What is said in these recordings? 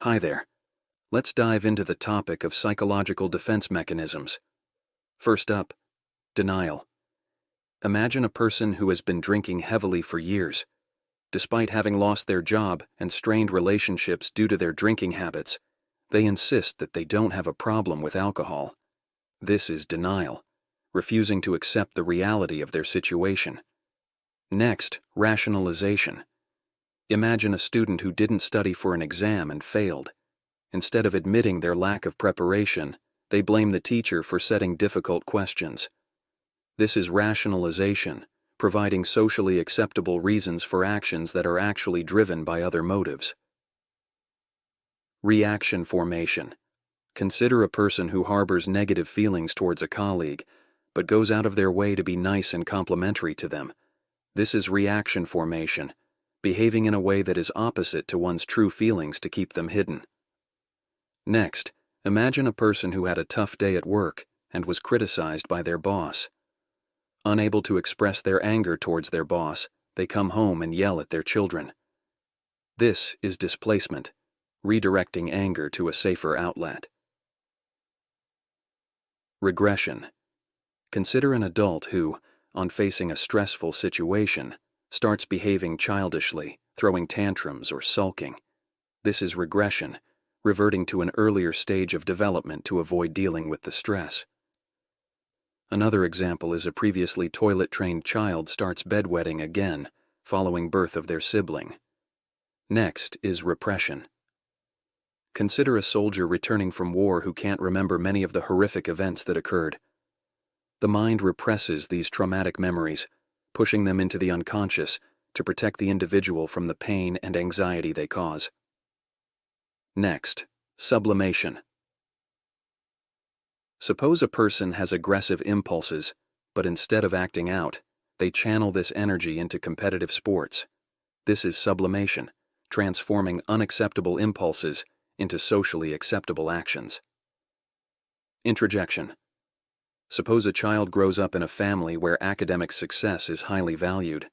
Hi there. Let's dive into the topic of psychological defense mechanisms. First up, denial. Imagine a person who has been drinking heavily for years. Despite having lost their job and strained relationships due to their drinking habits, they insist that they don't have a problem with alcohol. This is denial, refusing to accept the reality of their situation. Next, rationalization. Imagine a student who didn't study for an exam and failed. Instead of admitting their lack of preparation, they blame the teacher for setting difficult questions. This is rationalization, providing socially acceptable reasons for actions that are actually driven by other motives. Reaction formation. Consider a person who harbors negative feelings towards a colleague, but goes out of their way to be nice and complimentary to them. This is reaction formation, behaving in a way that is opposite to one's true feelings to keep them hidden. Next, imagine a person who had a tough day at work and was criticized by their boss. Unable to express their anger towards their boss, they come home and yell at their children. This is displacement, redirecting anger to a safer outlet. Regression. Consider an adult who, on facing a stressful situation, starts behaving childishly, throwing tantrums or sulking. This is regression, reverting to an earlier stage of development to avoid dealing with the stress. Another example is a previously toilet-trained child starts bedwetting again, following birth of their sibling. Next is repression. Consider a soldier returning from war who can't remember many of the horrific events that occurred. The mind represses these traumatic memories, pushing them into the unconscious to protect the individual from the pain and anxiety they cause. Next, sublimation. Suppose a person has aggressive impulses, but instead of acting out, they channel this energy into competitive sports. This is sublimation, transforming unacceptable impulses into socially acceptable actions. Introjection. Suppose a child grows up in a family where academic success is highly valued.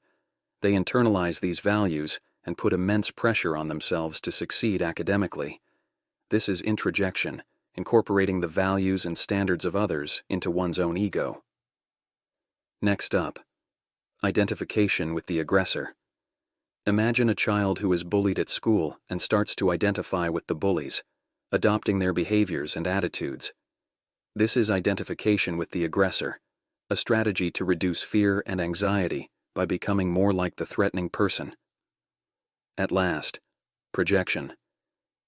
They internalize these values and put immense pressure on themselves to succeed academically. This is introjection, incorporating the values and standards of others into one's own ego. Next up, identification with the aggressor. Imagine a child who is bullied at school and starts to identify with the bullies, adopting their behaviors and attitudes. This is identification with the aggressor, a strategy to reduce fear and anxiety by becoming more like the threatening person. At last, projection.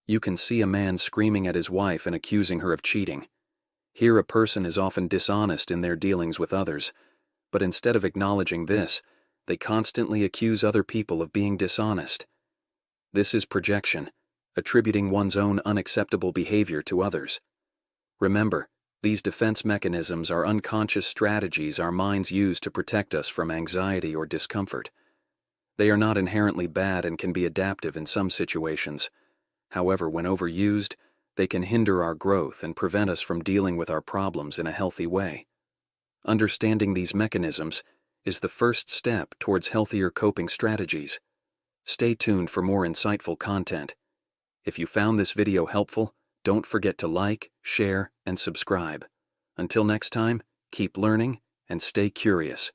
You can see a man screaming at his wife and accusing her of cheating. Here a person is often dishonest in their dealings with others, but instead of acknowledging this, they constantly accuse other people of being dishonest. This is projection, attributing one's own unacceptable behavior to others. Remember, these defense mechanisms are unconscious strategies our minds use to protect us from anxiety or discomfort. They are not inherently bad and can be adaptive in some situations. However, when overused, they can hinder our growth and prevent us from dealing with our problems in a healthy way. Understanding these mechanisms is the first step towards healthier coping strategies. Stay tuned for more insightful content. If you found this video helpful, don't forget to like, share, and subscribe. Until next time, keep learning and stay curious.